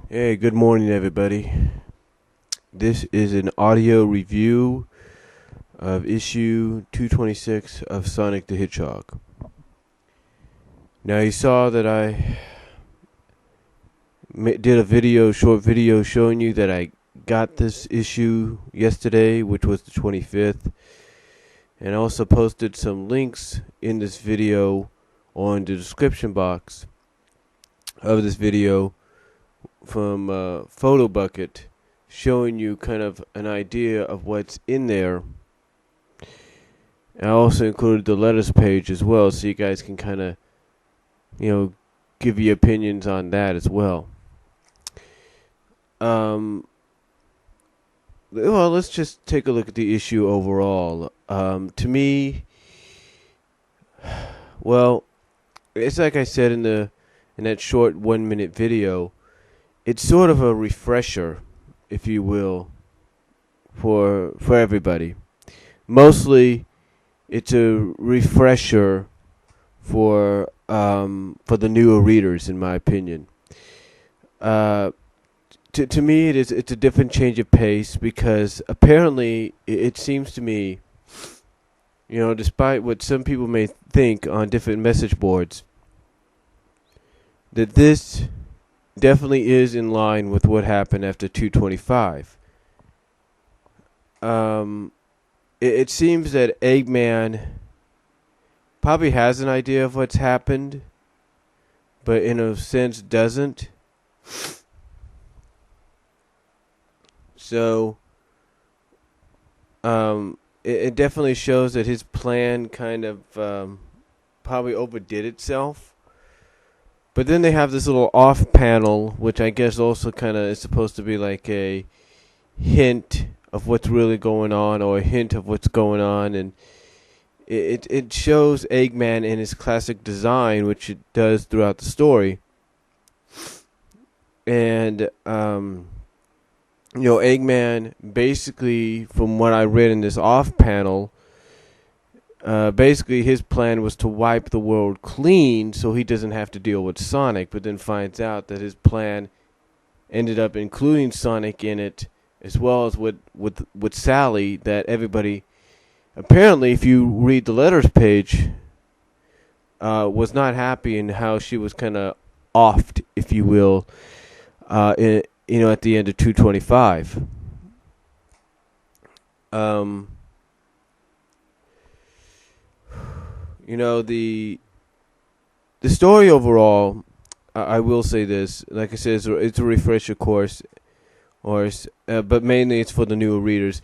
Hey, good morning, everybody. This is an audio review of issue 226 of Sonic the Hedgehog. Now, you saw that I did a short video showing you that I got this issue yesterday, which was the 25th, and I also posted some links in this video on the description box of this video from Photo Bucket, showing you kind of an idea of what's in there. I also included the letters page as well, so you guys can kind of, give your opinions on that as well. Well, let's just take a look at the issue overall. To me, well, it's like I said in that short 1 minute video. It's sort of a refresher, if you will, for everybody. Mostly, it's a refresher for the newer readers, in my opinion. To me, it's a different change of pace because apparently it seems to me, despite what some people may think on different message boards, that this definitely is in line with what happened after 225. It seems that Eggman probably has an idea of what's happened, but in a sense doesn't. So, it definitely shows that his plan kind of probably overdid itself. But then they have this little off panel, which I guess also kind of is supposed to be like a hint of what's really going on, or a hint of what's going on, and it shows Eggman in his classic design, which it does throughout the story. And Eggman basically, from what I read in this off panel, basically his plan was to wipe the world clean so he doesn't have to deal with Sonic, but then finds out that his plan ended up including Sonic in it, as well as with Sally, that everybody, apparently, if you read the letters page, was not happy in how she was kind of offed, if you will, at the end of 225. The story overall, I will say this, like I said, it's a refresher course, but mainly it's for the newer readers.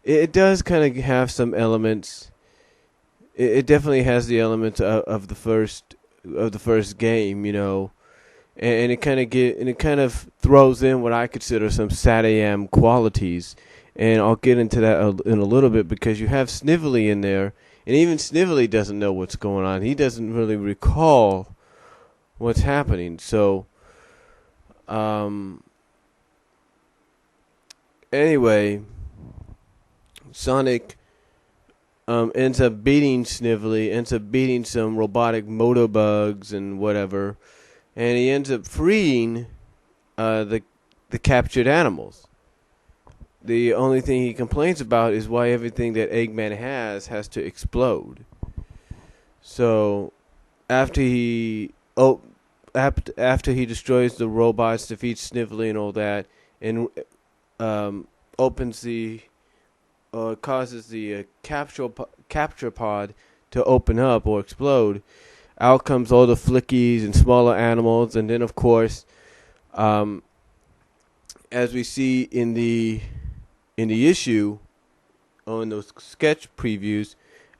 It does kind of have some elements. It definitely has the elements of the first game, and it kind of throws in what I consider some SATAM qualities, and I'll get into that in a little bit, because you have Snively in there, and even Snively doesn't know what's going on. He doesn't really recall what's happening. So, anyway, Sonic ends up beating Snively, ends up beating some robotic motobugs and whatever, and he ends up freeing the captured animals. The only thing he complains about is why everything that Eggman has to explode. So after he destroys the robots, defeats Snively and all that, and opens the causes the capture pod to open up or explode, out comes all the Flickies and smaller animals, and then of course, as we see in the issue, on those sketch previews,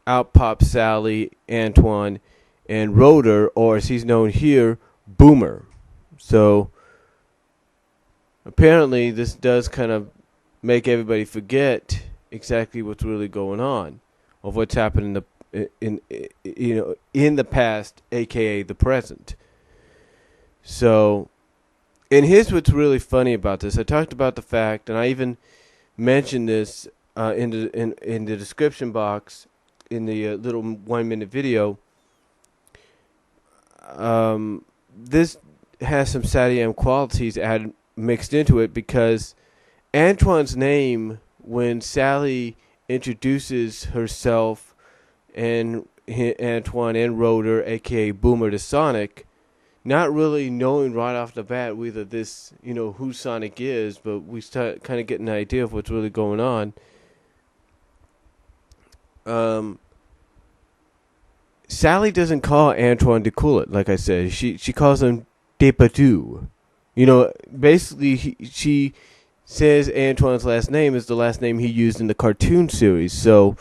out pops Sally, Antoine, and Rotor, or as he's known here, Boomer. So apparently this does kind of make everybody forget exactly what's really going on, of what's happened in the past, aka the present. So, and here's what's really funny about this. I talked about the fact, and I even mentioned this in the description box in the little 1 minute video. This has some SATAM qualities added mixed into it, because Antoine's name, when Sally introduces herself and Antoine and Rotor, aka Boomer, to Sonic, not really knowing right off the bat whether this, who Sonic is, but we start kind of getting an idea of what's really going on. Sally doesn't call Antoine de Coulet, like I said. She calls him Depatou. Basically, she says Antoine's last name is the last name he used in the cartoon series. So,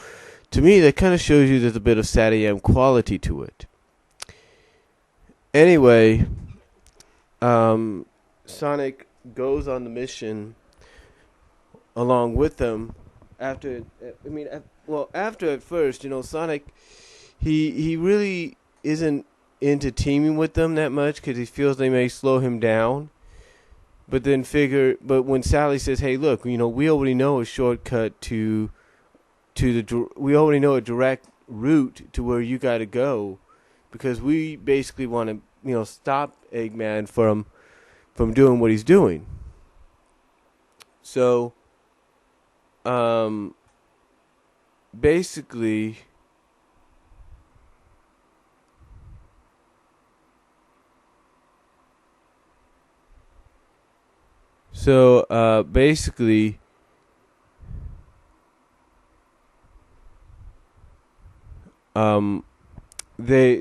to me, that kind of shows you there's a bit of Satyam quality to it. Anyway, Sonic goes on the mission along with them. After at first, Sonic, he really isn't into teaming with them that much because he feels they may slow him down. But when Sally says, "Hey, look, we already know a shortcut we already know a direct route to where you got to go, because we basically want to, stop Eggman from doing what he's doing." So, basically,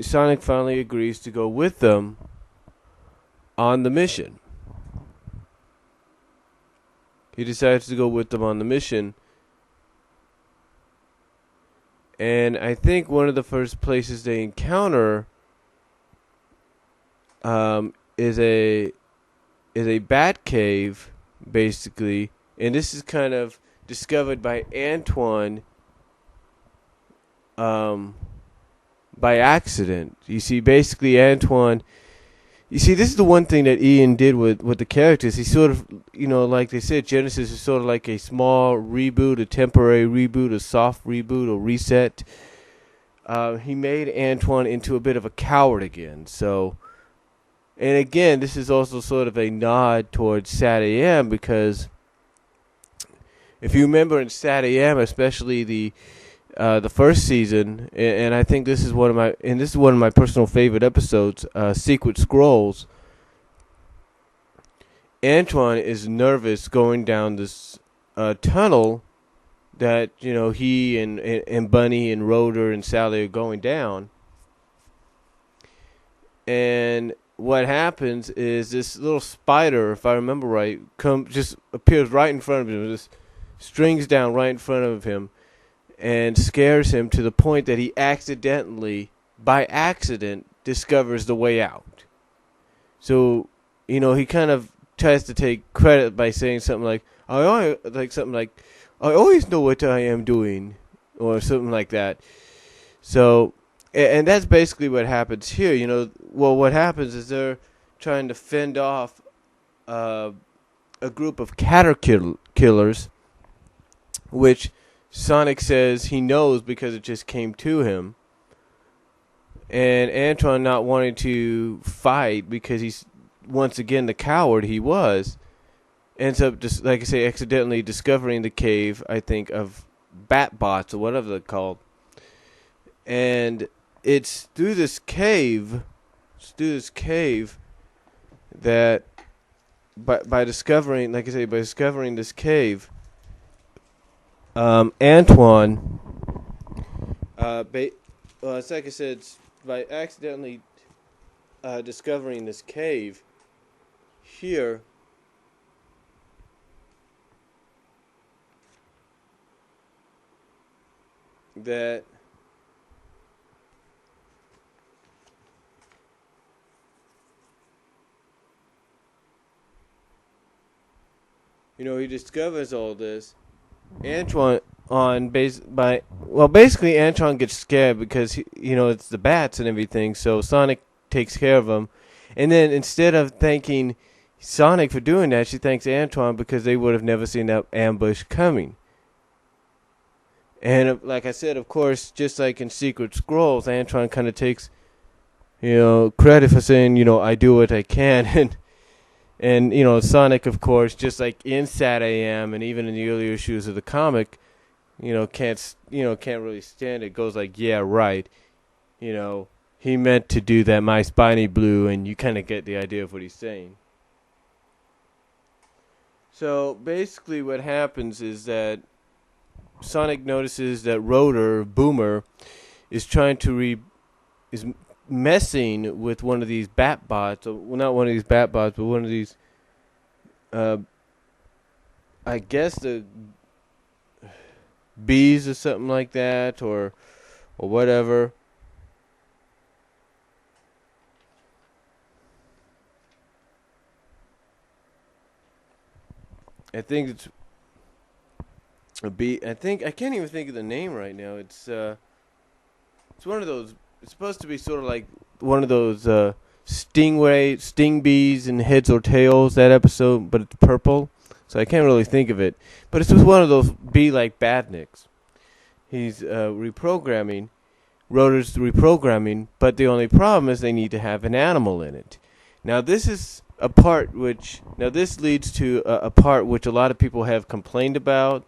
Sonic finally agrees to go with them on the mission. He decides to go with them on the mission. And I think one of the first places they encounter is a bat cave, basically. And this is kind of discovered by Antoine by accident. You see, basically Antoine... You see, this is the one thing that Ian did with the characters. He sort of, like they said, Genesis is sort of like a small reboot, a temporary reboot, a soft reboot, a reset. He made Antoine into a bit of a coward again. So, and again, this is also sort of a nod towards Sat AM, because if you remember in Sat AM, especially the first season, and I think this is one of my personal favorite episodes, Secret Scrolls. Antoine is nervous going down this tunnel that he and Bunny and Rotor and Sally are going down, and what happens is this little spider, if I remember right, just appears right in front of him, just strings down right in front of him, and scares him to the point that he by accident, discovers the way out. So, he kind of tries to take credit by saying something like, I always know what I am doing, or something like that. So, and that's basically what happens here. What happens is they're trying to fend off a group of caterpillars, which Sonic says he knows because it just came to him. And Antoine, not wanting to fight because he's, once again, the coward he was, ends up, just like I say, accidentally discovering the cave, I think, of bat bots or whatever they're called. And it's through this cave that, by discovering this cave, Antoine, it's like I said, by accidentally discovering this cave here, that he discovers all this. Basically Antoine gets scared because it's the bats and everything, so Sonic takes care of him. And then instead of thanking Sonic for doing that, she thanks Antoine because they would have never seen that ambush coming. And like I said, of course, just like in Secret Scrolls, Antoine kind of takes credit for saying, I do what I can. And Sonic, of course, just like in Sat AM and even in the earlier issues of the comic, can't really stand it. Goes like, yeah, right. You know, he meant to do that. My spiny blue, and you kind of get the idea of what he's saying. So basically, what happens is that Sonic notices that Boomer, is trying to is messing with one of these bat bots. Well, not one of these bat bots, but one of these. I guess the bees or something like that, or whatever. I think it's a bee. I can't even think of the name right now. It's one of those. It's supposed to be sort of like one of those sting bees in Heads or Tails, that episode, but it's purple, so I can't really think of it. But it's just one of those bee-like badniks. He's reprogramming. Rotor's reprogramming, but the only problem is they need to have an animal in it. Now this is a part which this leads to a part which a lot of people have complained about.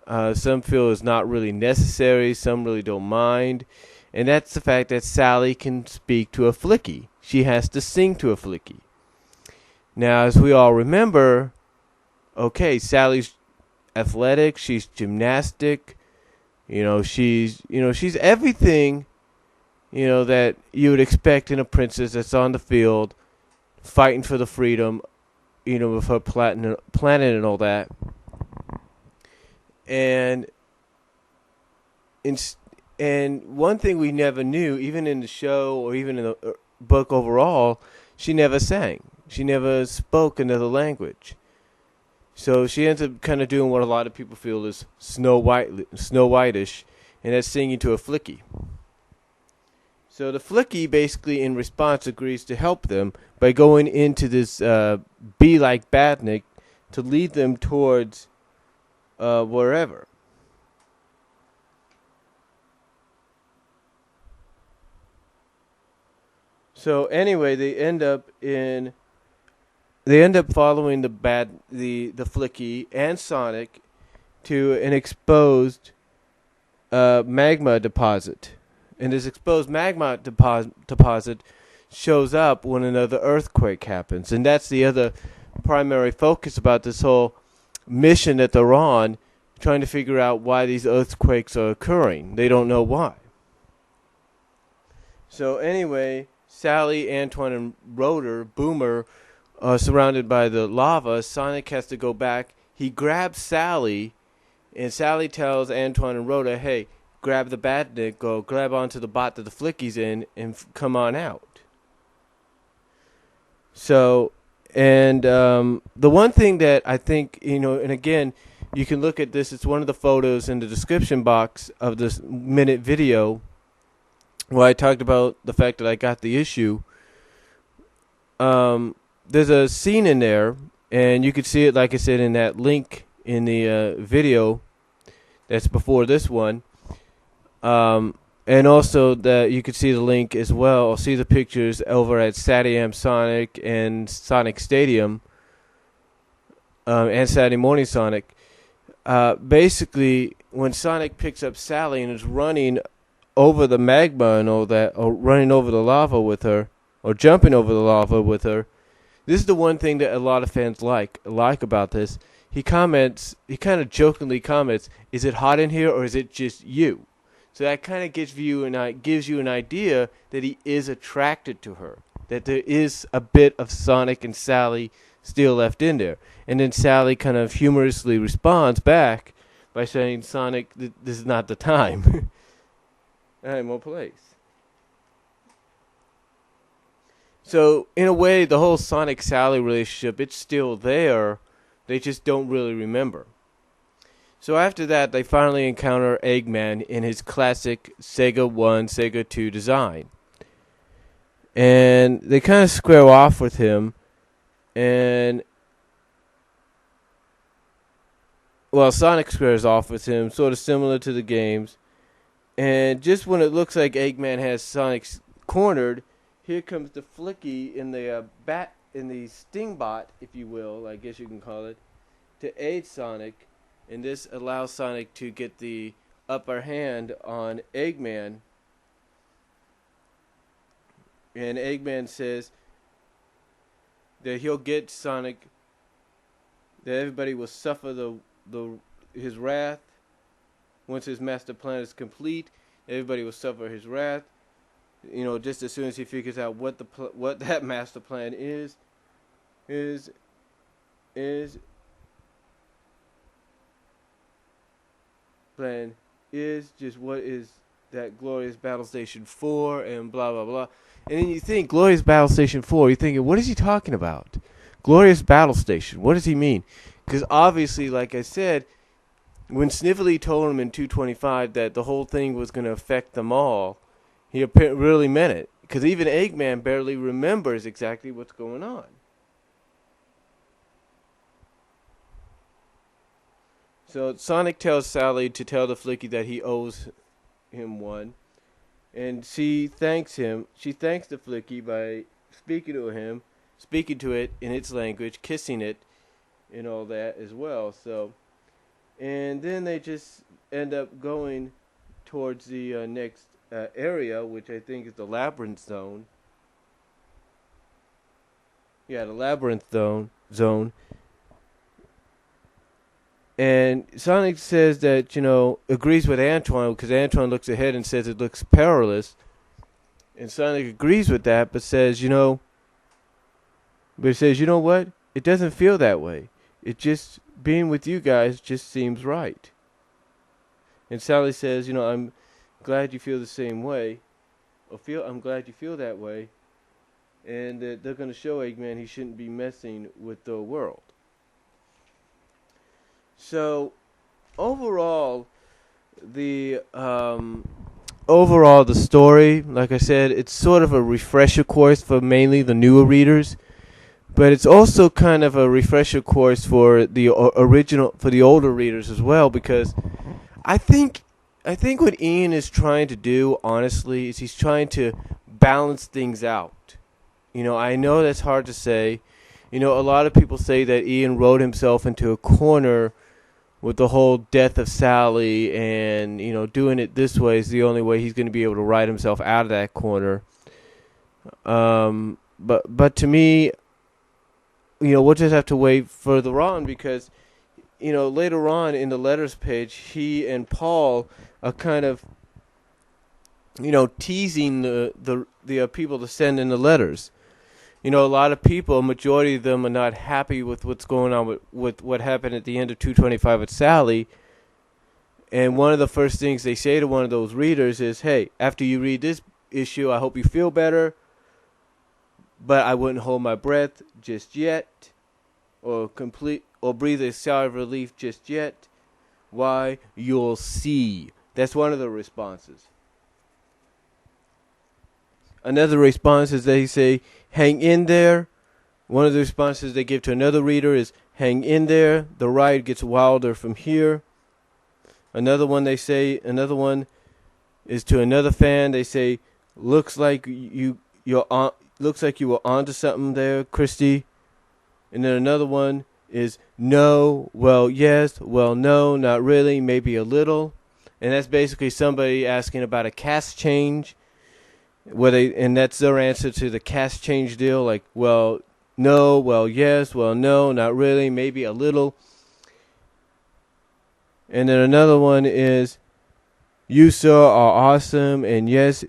Some feel is not really necessary. Some really don't mind. And that's the fact that Sally can speak to a flicky. She has to sing to a flicky. Now, as we all remember, okay, Sally's athletic. She's gymnastic. She's everything, that you would expect in a princess that's on the field, fighting for the freedom, with her planet and all that. And one thing we never knew, even in the show or even in the book overall, she never sang. She never spoke another language. So she ends up kind of doing what a lot of people feel is Snow White-ish, and that's singing to a flicky. So the flicky basically, in response, agrees to help them by going into this bee-like badnik to lead them towards wherever. So anyway, they end up following the flicky and Sonic to an exposed magma deposit. And this exposed magma deposit shows up when another earthquake happens. And that's the other primary focus about this whole mission that they're on, trying to figure out why these earthquakes are occurring. They don't know why. So anyway, Sally, Antoine, and Boomer, are surrounded by the lava. Sonic has to go back. He grabs Sally, and Sally tells Antoine and Rhoda, hey, grab the badnik, go grab onto the bot that the flicky's in, and come on out. So, and the one thing that I think, and again, you can look at this. It's one of the photos in the description box of this minute video where I talked about the fact that I got the issue. There's a scene in there, and you can see it, like I said, in that link in the video that's before this one. And also that you can see the link as well, or see the pictures over at Saturday Sonic and Sonic Stadium, and Saturday Morning Sonic. Basically, when Sonic picks up Sally and is running over the magma and all that, or running over the lava with her, or jumping over the lava with her, this is the one thing that a lot of fans like about this. He kind of jokingly comments, is it hot in here or is it just you? So that kind of gives you an idea that he is attracted to her, that there is a bit of Sonic and Sally still left in there. And then Sally kind of humorously responds back by saying, Sonic, this is not the time. I have more place. So, in a way, the whole Sonic-Sally relationship, it's still there. They just don't really remember. So after that, they finally encounter Eggman in his classic Sega 1, Sega 2 design. And they kind of square off with him. And, well, Sonic squares off with him, sort of similar to the games. And just when it looks like Eggman has Sonic cornered, here comes the flicky in the Stingbot, if you will, I guess you can call it, to aid Sonic, and this allows Sonic to get the upper hand on Eggman. And Eggman says that he'll get Sonic, that everybody will suffer his wrath once his master plan is complete. Everybody will suffer his wrath. Just as soon as he figures out what that master plan is plan is just what is that Glorious Battle Station 4 and blah blah blah. And then you think Glorious Battle Station 4, you're thinking, what is he talking about? Glorious Battle Station, what does he mean? Because obviously, like I said, when Snively told him in 225 that the whole thing was going to affect them all, he really meant it. Because even Eggman barely remembers exactly what's going on. So Sonic tells Sally to tell the Flicky that he owes him one. And she thanks him. She thanks the Flicky by speaking to it in its language, kissing it, and all that as well. So, and then they just end up going towards the next area, which I think is the Labyrinth Zone. Yeah, the Labyrinth Zone. And Sonic says that, agrees with Antoine, because Antoine looks ahead and says it looks perilous. And Sonic agrees with that, but says, you know what? It doesn't feel that way. It just, being with you guys just seems right. And Sally says, I'm glad you feel the same way. I'm glad you feel that way. And that they're going to show Eggman he shouldn't be messing with the world. So, overall, the story, like I said, it's sort of a refresher course for mainly the newer readers, but it's also kind of a refresher course for the older readers as well, because I think what Ian is trying to do, honestly, is he's trying to balance things out. I know that's hard to say. A lot of people say that Ian wrote himself into a corner with the whole death of Sally, and doing it this way is the only way he's going to be able to write himself out of that corner. But to me, we'll just have to wait further on, because later on in the letters page, he and Paul are kind of teasing the people to send in the letters. A lot of people, a majority of them, are not happy with what's going on with what happened at the end of 225 with Sally. And one of the first things they say to one of those readers is, hey, after you read this issue, I hope you feel better, but I wouldn't hold my breath just yet, or breathe a sigh of relief just yet. Why? You'll see. That's one of the responses. Another response is they say, hang in there. One of the responses they give to another reader is, hang in there. The ride gets wilder from here. Another one is to another fan. They say, looks like you were onto something there, Christy. And then another one is, no, well, yes, well, no, not really, maybe a little. And that's basically somebody asking about a cast change. And that's their answer to the cast change deal, like, well, no, well, yes, well, no, not really, maybe a little. And then another one is, you, sir, are awesome, and yes,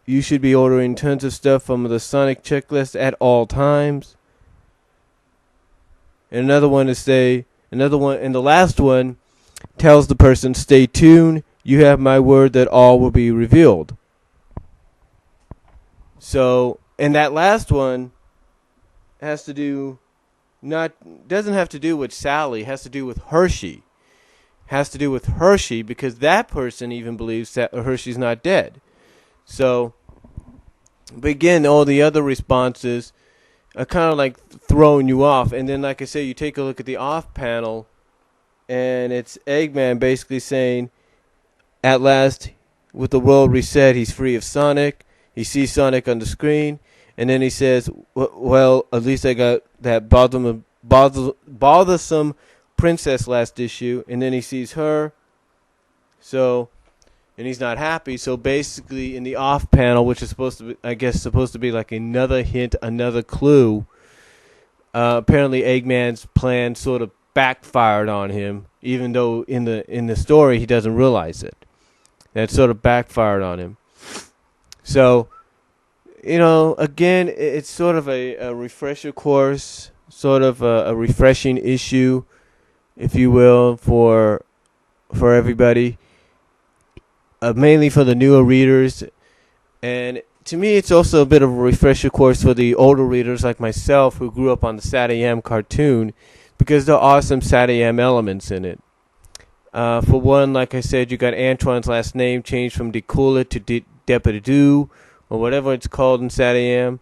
you should be ordering tons of stuff from the Sonic checklist at all times. And and the last one tells the person, stay tuned, you have my word that all will be revealed. So, and that last one doesn't have to do with Sally, has to do with Hershey. Has to do with Hershey, because that person even believes that Hershey's not dead. So, but again, all the other responses are kind of like throwing you off. And then, like I say, you take a look at the off panel, and it's Eggman basically saying, at last, with the world reset, he's free of Sonic. He sees Sonic on the screen, And then he says, well, at least I got that bothersome princess last issue. And then he sees her. So, and he's not happy. So basically, in the off panel, which is supposed to be, I guess, supposed to be like another hint, another clue, apparently Eggman's plan sort of backfired on him, even though in the story he doesn't realize it. That sort of backfired on him. So, again, it's sort of a refresher course, sort of a refreshing issue, if you will, for everybody, mainly for the newer readers. And to me, it's also a bit of a refresher course for the older readers like myself who grew up on the Saga cartoon, because there are some Saga elements in it. For one, like I said, you got Antoine's last name changed from Decula to Depedu, or whatever it's called in Saga.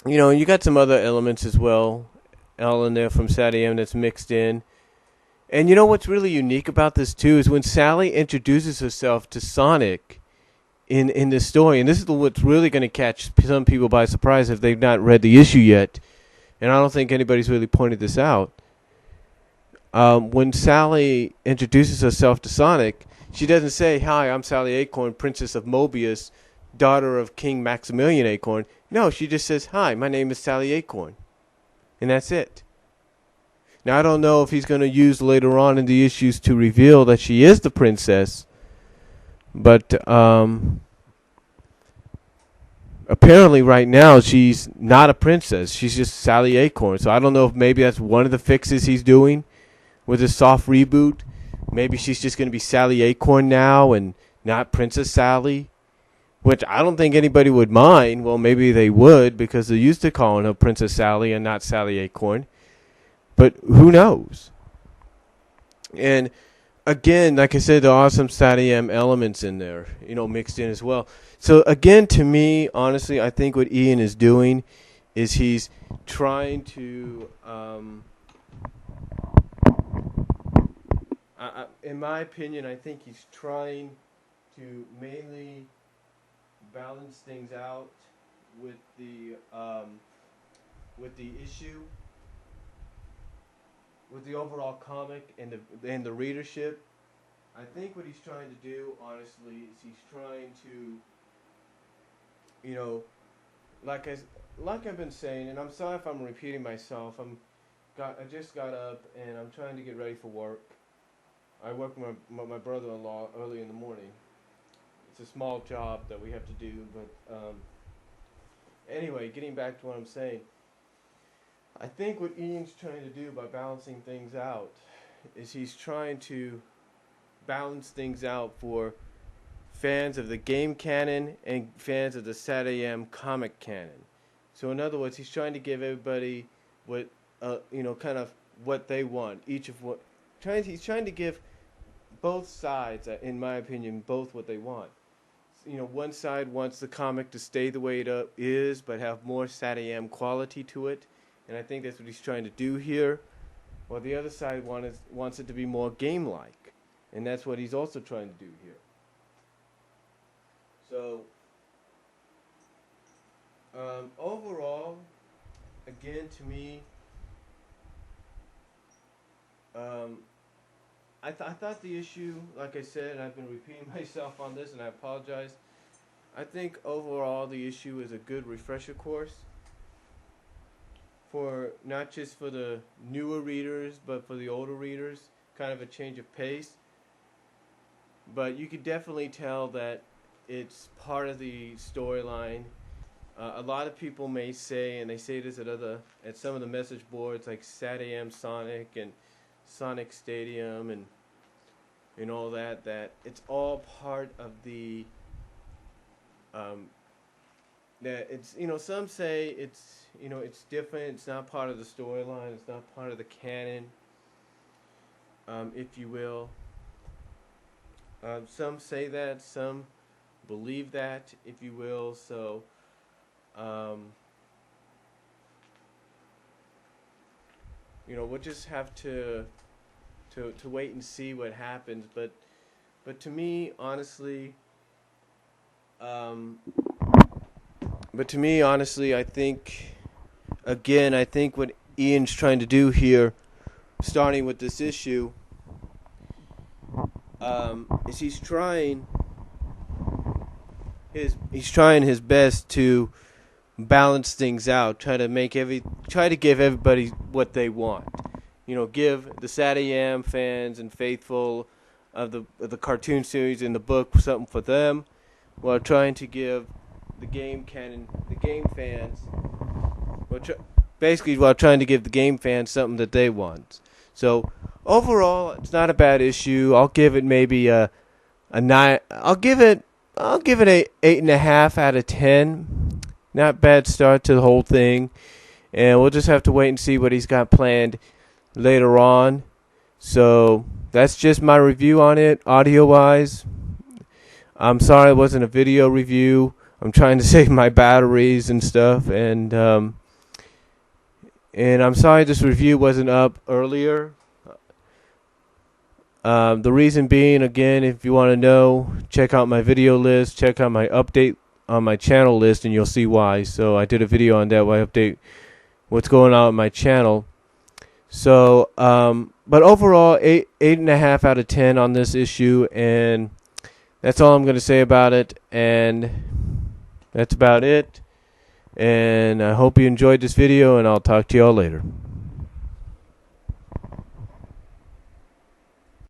You got some other elements as well, all in there from Saga that's mixed in. And you know what's really unique about this too is when Sally introduces herself to Sonic in this story, and this is what's really going to catch some people by surprise if they've not read the issue yet, and I don't think anybody's really pointed this out. When Sally introduces herself to Sonic, she doesn't say, "Hi, I'm Sally Acorn, Princess of Mobius, daughter of King Maximilian Acorn." No, she just says, "Hi, my name is Sally Acorn." And that's it. Now, I don't know if he's going to use later on in the issues to reveal that she is the princess, but apparently right now she's not a princess. She's just Sally Acorn. So I don't know if maybe that's one of the fixes he's doing with his soft reboot. Maybe she's just going to be Sally Acorn now and not Princess Sally, which I don't think anybody would mind. Well, maybe they would because they're used to calling her Princess Sally and not Sally Acorn. But who knows? And again, like I said, there are some SatAM elements in there, mixed in as well. So again, to me, honestly, I think what Ian is doing is he's trying to, in my opinion, I think he's trying to mainly balance things out with the issue, with the overall comic and the readership. I think what he's trying to do, honestly, is he's trying to, like I've been saying, and I'm sorry if I'm repeating myself. I just got up and I'm trying to get ready for work. I work with my brother-in-law early in the morning. It's a small job that we have to do, but anyway, getting back to what I'm saying. I think what Ian's trying to do by balancing things out is he's trying to balance things out for fans of the game canon and fans of the SatAM comic canon. So in other words, he's trying to give everybody what kind of what they want. He's trying to give both sides, in my opinion, both what they want. One side wants the comic to stay the way it is, but have more SatAM quality to it. And I think that's what he's trying to do here. While the other side wants it to be more game-like. And that's what he's also trying to do here. So, overall, again, to me, I thought the issue, like I said, and I've been repeating myself on this, and I apologize. I think overall the issue is a good refresher course. For not just for the newer readers, but for the older readers, kind of a change of pace. But you could definitely tell that it's part of the storyline. A lot of people may say, and they say this at some of the message boards like SatAM Sonic and Sonic Stadium and all that it's all part of the that it's some say it's it's different, it's not part of the storyline, it's not part of the canon, if you will. Some say that, some believe that, if you will. So we'll just have to wait and see what happens. But to me, honestly, But to me, honestly, I think what Ian's trying to do here, starting with this issue, is he's trying his best to balance things out, try to give everybody what they want. Give the Sad AM fans and faithful of the cartoon series and the book something for them, while trying to give the game fans, while trying to give the game fans something that they want. So overall, it's not a bad issue. I'll give it maybe a 9. I'll give it a 8.5 out of 10. Not bad start to the whole thing, and we'll just have to wait and see what he's got planned later on. So that's just my review on it, audio-wise. I'm sorry it wasn't a video review. I'm trying to save my batteries and stuff, and I'm sorry this review wasn't up earlier. The reason being, again, if you want to know, check out my video list, check out my update on my channel list, and you'll see why. So I did a video on that where I update what's going on with my channel. So, but overall, 8.5 out of 10 on this issue, and that's all I'm going to say about it, and that's about it. And I hope you enjoyed this video, and I'll talk to y'all later.